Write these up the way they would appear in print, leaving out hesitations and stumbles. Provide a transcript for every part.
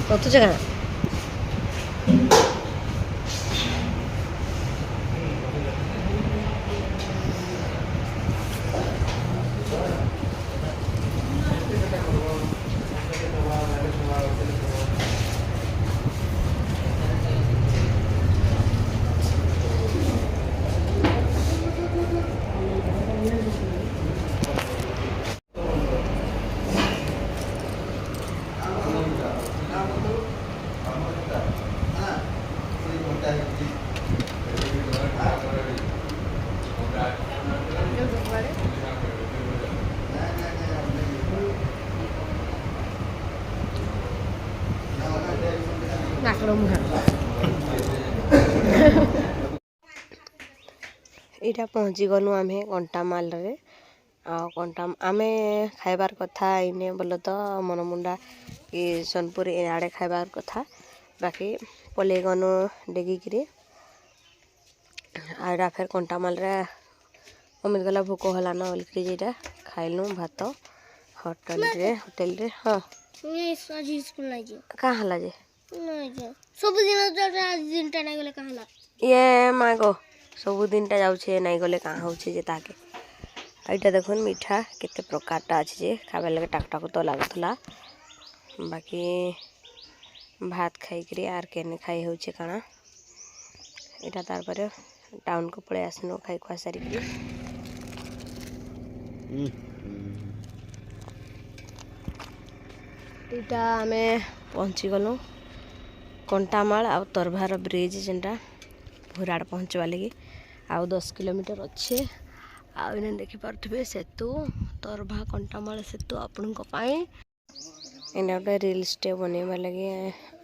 어떤 제가 नाकलो मुहा इटा पहुँची गलु आम कंटामाल रे कंटा आम खाइबार कथा इने बोल तो मनमुंडा कि सोनपुर आड़े खाइबार कथा बाकी पलि गनु डेगिकी आड़ा फेर कंटामाल रे अमित गला भोक हलान बोलिकी जेटा खाइलु भात होटल रे हाँ कहाँ हला जे सब दिन टा नहीं गले कहाँ हला ये माँ गो सब दिन टा जाऊे नहीं गले कहाँ होचे जे ताके एटा देखुन मीठा केते प्रकारटा अच्छे जे खावे लगे टाक टाक तो लागुला बाकी भात खाई आर केने खाई होचे काना एटा तार पर टाउन को पड़े आसनो खाई खुआ सारी इटा आमे पहुँची गलु कंटामाल आ तरभार ब्रिज जेनटा भुराड़ पहुँचवा लगी आउ 10 किलोमीटर अच्छे आने देखिपे सेतु तरभा कंटामाल सेतु आपण एना गोटे रिल्सटे बनवा लगे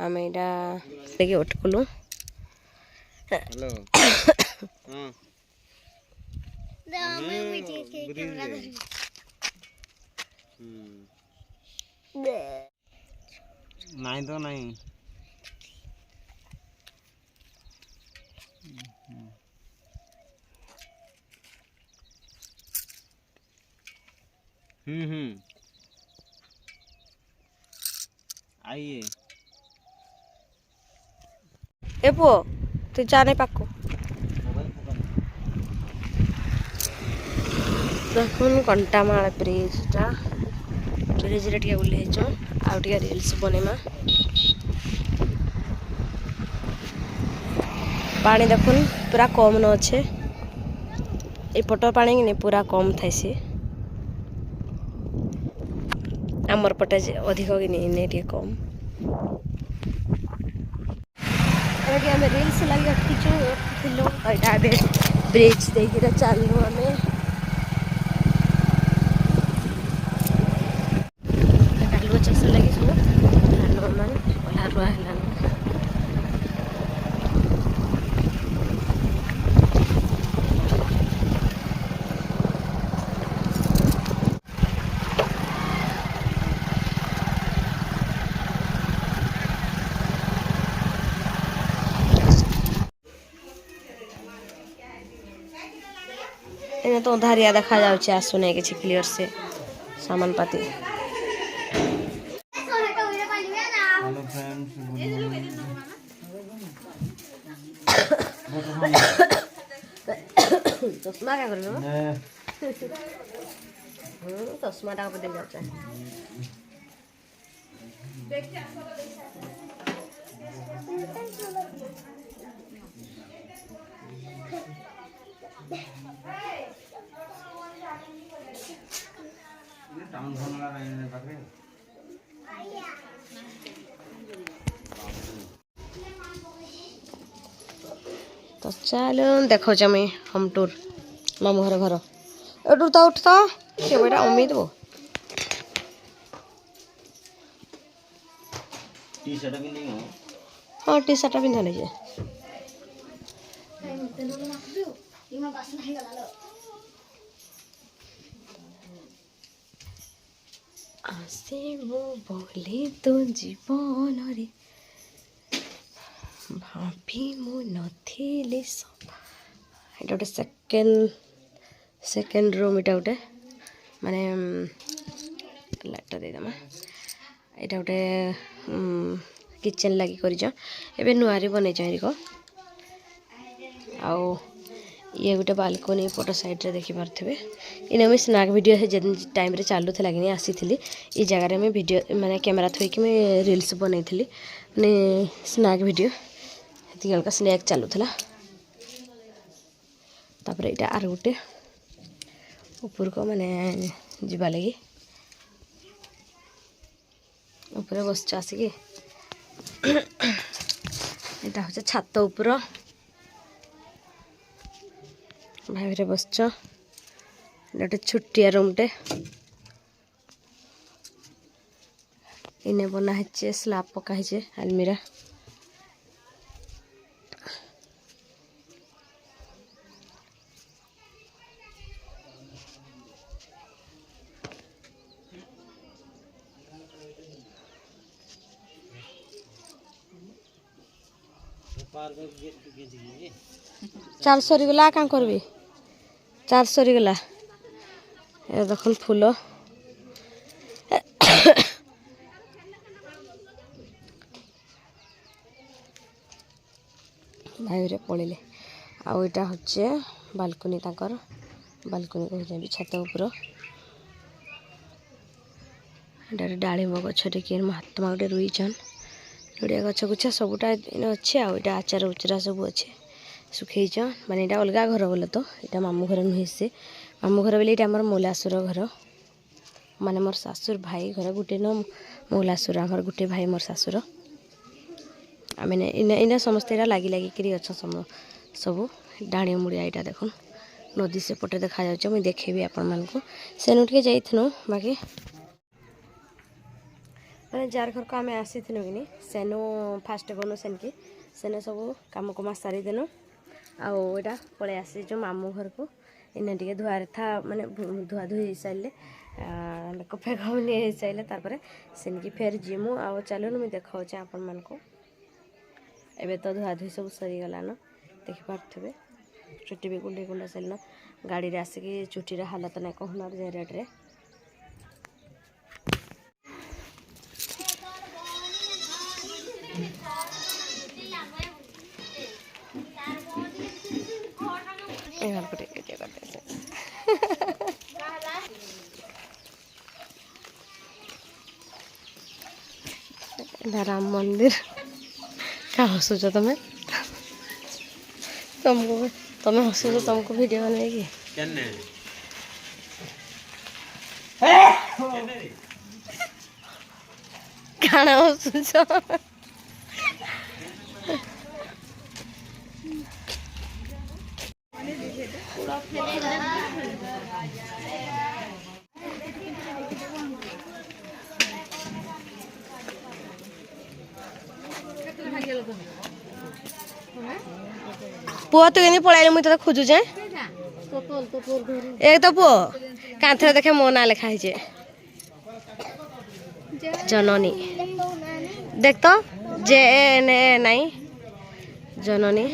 आम यहाँ उठकलु नहीं तो नहीं आइए ए पो तू जाने पाको देखुन कंटामाल ब्रिजटा ब्रिज रे टिके उल्लेच आउ टिके रील्स बनेमा पानी देखुन पूरा कम न अच्छे ये पट पानी कि पूरा कम थाई आमर पटे अधिक कि नहीं कम आम रिल्स लगे रखीचु ब्रिज देखिए चलू आम डालुआ चाष लगे सब धान मान पहला रुआ है एने तो धारिया देखा जाउछे आसु नहीं किछि क्लियर से सामान पाती हेलो फ्रेंड्स चश्मा क्या करियो चश्मा टा पे जाउछे टाउन भनला राइन पाखे तो चलो देखो जमी हम टूर मामू घर एटू तो उठ तो के बेटा उम्मीद वो टी शर्ट भी नहीं हो हाँ टी शर्ट पिंधा नहीं जे आसे वो बोले तो जीवन रे भाभी मु नथिले सब एटा गोटे सेकेंड रूम एटा गोटे माने लाइट दे दमा एटा गोटे किचन लगी कर नुआरी बन आउ ये गोटे बालकोनी पट साइड रे देखि पारथिबे इने मैं स्नैक वीडियो है जन टाइम रे चालू थला कि आसी थी ई जगह रे मैं वीडियो माने कैमरा थोई कि मैं रील्स बनई थी माने स्नैक वीडियो हेती गलका स्नैक चालू थला तापर इटा आर गोटे ऊपर को माने जीवा लगी ऊपर बस आसिकी एटा हो छात ऊपर भाई बस गोटे छुट्टिया रूमटे इने बना है स्लाब पका है आलमीरा चार सरीगला क्या करबी चार सरीगला ए देखुन फूल भाई पड़े आउ यहाँ हे बालकोनी तकर बालकोनी कहते छात उपर डालिम गछ टे महात्मा गोटे रुईचन नड़िया गछ गुछा सबूटा अच्छे आटा आचार उचरा सब अच्छे सुखईच माने यहाँ अलग घर बोले तो यहाँ मामू घर नुहे से मामू घर बोले आम मौलासुर घर माने मोर सासुर भाई घर गोटे न मौलासुर आमर गोटे भाई मोर सासुर आम इना समस्ते लगी लगिक अच्छा सब डाणी मुड़िया यहाँ देखुन नदी से पटे देखा जाऊँ मुझे देखेबी आपण मानक सेनु टे जाइनु बाकी मैंने जार घर को आम आसी कि सेनु फास्ट गनु सेनकी सेने सब कम कमा सारी देनु आटा पलि आसी जो मामू घर को इन्हें टे धुआर था माने धुआ धुई हो सारे मेकअप फेकअप नहीं सारे तापर सेनकी फेर जीमु आ चलुन मुझे देखा आपण मानक एबे तो धुआ धुई सब सरीगलान देखिपे चुटी भी गुंडे गुंडा सारे गाड़ी रे आसिकी चुटीर हालत नहीं कहना जे रेड्रे राम मंदिर क्या हसुच तुम्हें तुमको तुम्हें हसुच तुमको वीडियो बनेगी खाना हसुच पुआ तो कि पलैले मुझे खोजु जे एक तो पुआ कांथरे देखे मो ना लिखा है जननी देख तो जे ने नहीं जननी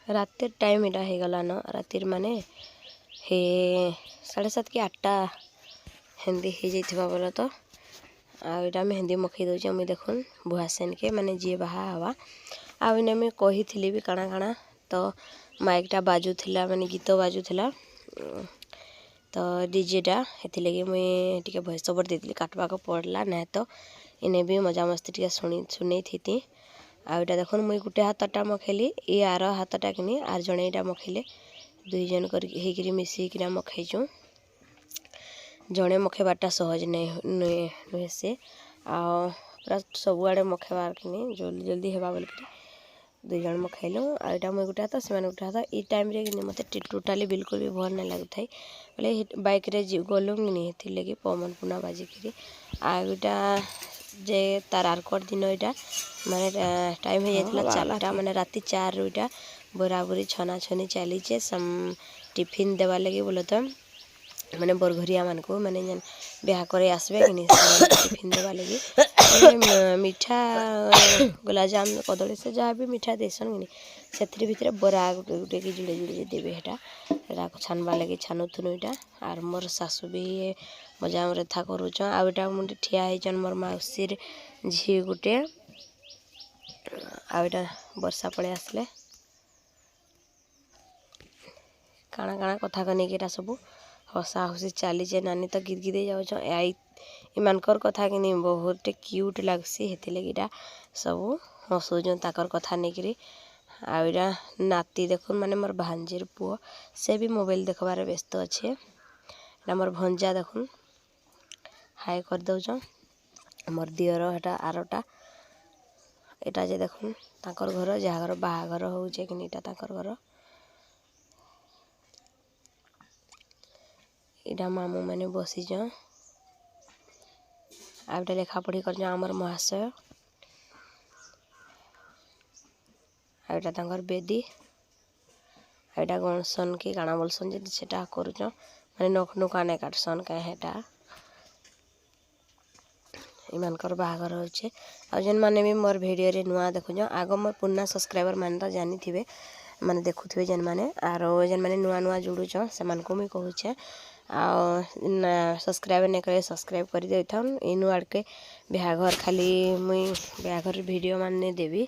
रात टाइम इटा हो गला न रातिर माने हे 7:30 कि 8टा हिंदी हो जाइथिबा बोलो तो आटा मेहंदी मखई दौचे मुझे देखुन भुआसेन के माने जी बाहा हवा आने मुझे कही भी काଣା काଣା तो माइकटा बाजुला माने गीत बाजुला तो डीजेटा हेथिलगी मुई टिके भॉइस ओवर देती काटवा को पड़ला ना तो इन्हें भी मजा मस्ती टिके सुनी थी आटा देखुन मुई गोटे हाथटा मखेली ये आर हाथटा कि आर जड़े यहाँ मखेले दुई जन कर मिसिक मखईचु जड़े मखेबारटा सहज नहीं नुहे से पूरा सबुआड़े मखेबार कि जल्दी जल्दी हेबा बोल दुई जन मखैलु आटा मुई गोटे हाथ से गोटे हाथ ई टाइम रे मत टोटाली बिल्कुल भी भल नहीं लगुता बोले बाइक रे गलु कि लगे पवन पुना बाजिकी आटा जे तार आरकट दिन यहाँ माने टाइम हो जाता 4टा माने राति 4 रू इटा बराबरी छना छनी चलीचे टिफिन देवा लगे बोले तो माने बरघरिया मान को माने ब्याह करे आसबे कि टिफिन देवा लगे ମିଠା ଗୋଲାପଜାମ କଦଳୀ ସେ ଯାହା ବି ମିଠା ଦେଇସନ୍ କି ସେଥିରେ ଭିତରେ ବରା ଗୋଟେ ଗୋଟେ କି ଯୁଡ଼େ ଯୁଡ଼େ ଦେବେ ହେଟା ହେଟାକୁ ଛାନବାର୍ ଲାଗି ଛାନୁଥୁନୁ ଇଟା ଆର୍ ମୋର୍ ଶାଶୁ ବି ମଜାମରେ ଥା କରୁଛନ୍ ଆଉ ଏଟା ମୁଣ୍ଡେ ଠିଆ ହେଇଛନ୍ ମୋର୍ ମାଉସୀର ଝିଅ ଗୋଟେ ଆଉ ଏଟା ବର୍ଷା ପଳେଇ ଆସିଲେ କାଣା କାଣା କଥା ନେଇକି ଏଟା ସବୁ ହସା ହସି ଚାଲିଛେ ନାନୀ ତ ଗୀତ ଗୀତ ଯାଉଛନ୍ ଏମାନଙ୍କର କଥା କି ନେଇ ବହୁତ କ୍ୟୁଟ୍ ଲାଗ୍ସି ହେଥିଲାଗି ଏଟା ସବୁ ହସୁଛନ୍ ତାଙ୍କର କଥା ନେଇକିରି ଆଉ ଏଟା ନାତି ଦେଖୁନ୍ ମାନେ ମୋର୍ ଭାଞ୍ଜିର ପୁଅ ସେ ବି ମୋବାଇଲ ଦେଖବାରେ ବ୍ୟସ୍ତ ଅଛେ ଏଟା ମୋର୍ ଭଞ୍ଜା ଦେଖୁନ୍ ହାଇ କରିଦଉଛନ୍ ମୋର୍ ଦିଅର ହେଟା ଆରଟା ଏଟା ଯେ ଦେଖୁନ୍ ତାଙ୍କର ଘର ଯାହା ଘର ବାହାଘର ହଉଛେ କି ଏଟା ତାଙ୍କର ଘର ଏଇଟା ମାମୁଁ ମାନେ ବସିଛନ୍ ଆଉ ଗୋଟେ ଲେଖାପଢ଼ି କରିଛନ୍ ଆମର ମହାଶୟ ଆଉ ଏଟା ତାଙ୍କର ବେଦୀ ଆଉ ଏଟା ଗଣସନ୍ କି କାଣା ବୋଲସନ୍ ଯଦି ସେଟା କରୁଛନ୍ ମାନେ ନଖ ନୁକା ନାଇଁ କାଟସନ୍ କାଁ ହେଟା ଏମାନଙ୍କର ବାହାଘର ହଉଛେ ଆଉ ଯେନ୍ମାନେ ବି ମୋର୍ ଭିଡ଼ିଓରେ ନୂଆ ଦେଖୁଛନ୍ ଆଗ ମୋର୍ ପୁରୁଣା ସବସ୍କ୍ରାଇବର୍ ମାନେ ତ ଜାଣିଥିବେ ମାନେ ଦେଖୁଥିବେ ଯେନ୍ମାନେ ଆରୁ ଯେନ୍ମାନେ ନୂଆ ନୂଆ ଜୁଡ଼ୁଛନ୍ ସେମାନଙ୍କୁ ମୁଇଁ କହୁଛେ ଆଉ ସବସ୍କ୍ରାଇବ୍ ନାଇଁ କରି ସବସ୍କ୍ରାଇବ୍ କରି ଦେଇଥାଉନ୍ ଇନୁ ଆଡ଼କେ ବିହାଘର ଖାଲି ମୁଇଁ ବିହାଘର ଭିଡ଼ିଓ ମାନେ ଦେବି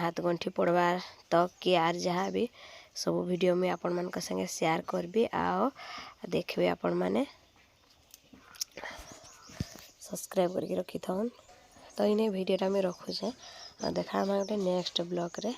ହାତ ଗଣ୍ଠି ପଡ଼ବାର୍ ତକ୍ କି ଆର୍ ଯାହା ବି ସବୁ ଭିଡ଼ିଓ ମୁଇଁ ଆପଣମାନଙ୍କ ସାଙ୍ଗେ ସେୟାର କରିବି ଆଉ ଦେଖିବେ ଆପଣମାନେ ସବସ୍କ୍ରାଇବ୍ କରିକି ରଖିଥାଉନ୍ ତ ଇନେ ଭିଡ଼ିଓଟା ମୁଇଁ ରଖୁଛେ ଆଉ ଦେଖା ଆମେ ଗୋଟେ ନେକ୍ସଟ ବ୍ଲଗ୍ରେ